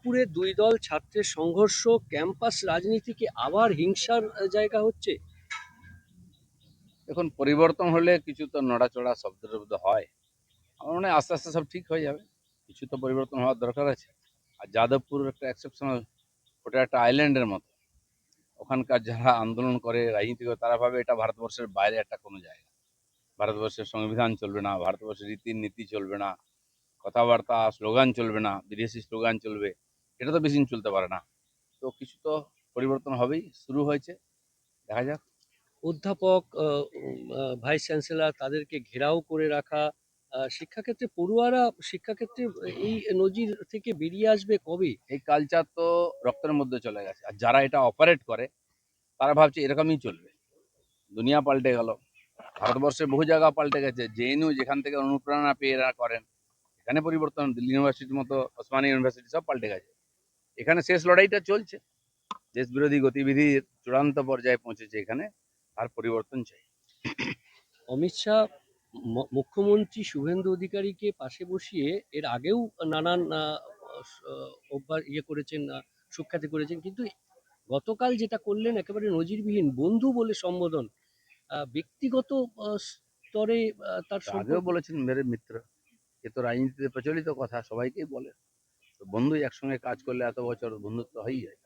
যাদবপুরে দুই দল ছাত্রের সংঘর্ষ, ক্যাম্পাস রাজনীতি কি আবার হিংসার জায়গা হচ্ছে? এখন পরিবর্তন হলে কিছু তো নড়াচড়া শব্দের মধ্যে হয়। আমার মনে হয় আস্তে আস্তে সব ঠিক হয়ে যাবে। কিছু তো পরিবর্তন হওয়ার দরকার আছে। আর যাদবপুর একটা এক্সেপশনাল, ওটা একটা আইল্যান্ডের মতো। ওখানকার যারা আন্দোলন করে, রাজনীতি করে, তারা ভাবে এটা ভারতবর্ষের বাইরে একটা কোনো জায়গা। ভারতবর্ষের সংবিধান চলবে না, ভারতবর্ষের রীতিনীতি চলবে না, কথাবার্তা স্লোগান চলবে না, বিদেশি স্লোগান চলবে। এটা তো বেশি দিন চলতে পারে না। তো কিছু তো পরিবর্তন হবেই, শুরু হয়েছে, দেখা যাক। অধ্যাপক, ভাইস চ্যান্সেলর তাদেরকে ঘেরাও করে রাখা, শিক্ষাক্ষেত্রে পড়ুয়ারা শিক্ষাক্ষেত্রে এই নজির থেকে বেরিয়ে আসবে কবে? এই কালচার তো রক্তের মধ্যে চলে গেছে, আর যারা এটা অপারেট করে তারা ভাবছে এরকমই চলবে। দুনিয়া পাল্টে গেল, ভারতবর্ষে বহু জায়গা পাল্টে গেছে। জেএনইউ যেখান থেকে অনুপ্রেরণা পেয়ে এরা করেন, এখানে পরিবর্তন। দিল্লি ইউনিভার্সিটির মতো, ওসমানী ইউনিভার্সিটি সব পাল্টে গেছে। এখানে শেষ লড়াইটা চলছে, দেশ বিরোধী গতিবিধির চূড়ান্ত পর্যায়ে পৌঁছেছে এখানে। আর পরিবর্তন চাই। অমিত শাহ মুখ্যমন্ত্রী শুভেন্দু অধিকারীকে পাশে বসিয়ে এর আগেও নানান অভ্যাস করেছেন, সুখ্যাতি করেছেন, কিন্তু গতকাল যেটা করলেন একেবারে নজিরবিহীন, বন্ধু বলে সম্বোধন। ব্যক্তিগত স্তরে তার আগেও সম্পর্ক। বলেছেন মেরে মিত্র, এ তো রাজনীতিতে প্রচলিত কথা, সবাইকেই বলে। তো বন্ধুই একসঙ্গে কাজ করলে এত বছর বন্ধুত্ব হয়েই যায়।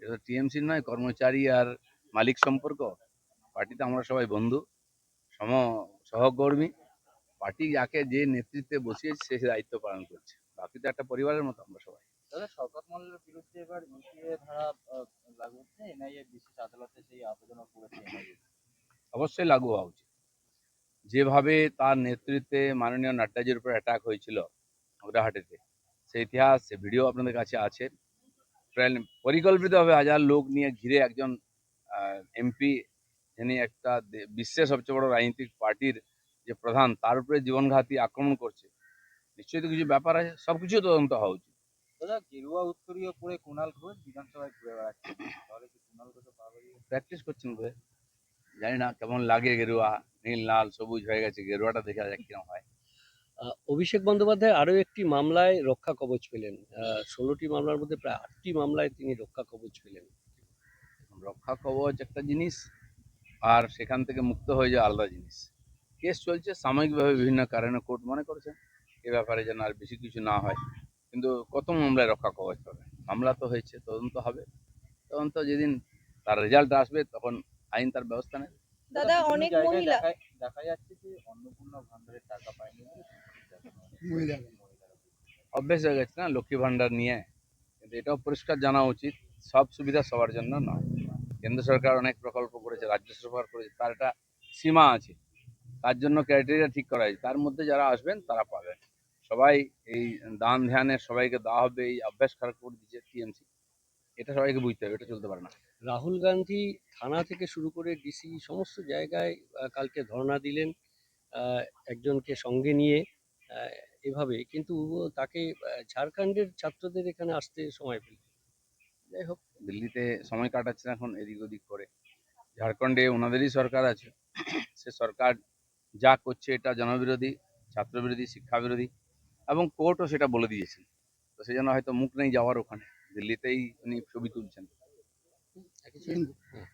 এটা টিএমসি নয়, কর্মচারী আর মালিক সম্পর্ক। পার্টিতে আমরা সবাই বন্ধু, সম সহকর্মী। পার্টি যাকে যে নেতৃত্বে বসিয়েছে সে দায়িত্ব পালন করছে। বাকি তো একটা পরিবারের মতো আমরা সবাই। দাদা, শওকত মোল্লার বিরুদ্ধে এবার ইউপিএ ধারা লাগু হচ্ছে। এনআইএ বিশেষ আদালতে সেই আবেদনও করেছে এনআইএ। অবশ্যই লাগু হওয়া উচিত। যেভাবে তার নেতৃত্বে মাননীয় নাড্ডাজির উপর অ্যাটাক হয়েছিল গুয়াহাটিতে, সে ইতিহাস, সে ভিডিও আপনাদের কাছে আছে। পরিকল্পিতভাবে হাজার লোক নিয়ে ঘিরে একজন এমপি, যিনি একটা বিশ্বের সবচেয়ে বড় রাজনৈতিক পার্টির যে প্রধান, তার উপরে জীবনঘাতী আক্রমণ করছে। নিশ্চয়ই তো কিছু ব্যাপার আছে, সবকিছু তদন্ত হওয়া উচিত। দাদা, গেরুয়া উত্তরীয় পরে কুণাল ঘোষ বিধানসভায় ঘুরে বেড়াচ্ছে, তাহলে কি কুণাল ঘোষও পাবে? প্র্যাকটিস করছেন বোধহয়, জানি না কেমন লাগে। গেরুয়া নীল লাল সবুজ হয়ে গেছে, গেরুয়াটা দেখা যাক কিরকম হয়। অভিষেক বন্দ্যোপাধ্যায় আরও একটি মামলায় রক্ষা কবচ পেলেন। 16টি মামলার মধ্যে প্রায় 8টি মামলায় তিনি রক্ষা কবচ পেলেন। রক্ষা কবচ একটা জিনিস, আর সেখান থেকে মুক্ত হয়ে যাওয়া আলাদা জিনিস। কেস চলছে সাময়িকভাবে, বিভিন্ন কারণে কোর্ট মনে করেছেন এ ব্যাপারে যেন আর বেশি কিছু না হয়। কিন্তু কত মামলায় রক্ষা কবচ পাবে? মামলা তো হয়েছে, তদন্ত হবে। তদন্ত যেদিন তার রেজাল্ট আসবে তখন আইন তার ব্যবস্থা নেবে। দাদা, অনেক মহিলা দেখা যাচ্ছে যে অন্নপূর্ণা ভান্ডারের টাকা পায়নি বলে অভ্যেস হয়ে গেছে না লক্ষ্মী ভান্ডার নিয়ে। কিন্তু এটাও পরিষ্কার জানা উচিত, সব সুবিধা সবার জন্য নয়। কেন্দ্র সরকার অনেক প্রকল্প করেছে, রাজ্য সরকার করেছে, তার একটা সীমা আছে। তার জন্য ক্রাইটেরিয়া ঠিক করা হয়েছে, তার মধ্যে যারা আসবেন তারা পাবেন। সবাই এই দান ধ্যানে সবাইকে দেওয়া হবে, এই অভ্যাস খারাপ করে দিচ্ছে টিএমসি। এটা সবাইকে বুঝতে হবে, এটা চলতে পারে না। রাহুল গান্ধী থানা থেকে শুরু করে ডিসি সমস্ত জায়গায় কালকে ধর্ণা দিলেন, আহ, একজনকে সঙ্গে নিয়ে। আহ, এভাবে কিন্তু তাকে ঝাড়খণ্ডের ছাত্রদের এখানে আসতে সময় পেল। যাই হোক, দিল্লিতে সময় কাটাচ্ছেন এখন এদিক ওদিক করে। ঝাড়খণ্ডে ওনাদেরই সরকার আছে, সে সরকার যা করছে এটা জনবিরোধী, ছাত্রবিরোধী, শিক্ষাবিরোধী, এবং কোর্টও সেটা বলে দিয়েছেন। তো সেই জন্য হয়তো মুখ নেই যাওয়ার ওখানে, দিল্লিতেই উনি ছবি তুলছেন। হ্যাঁ।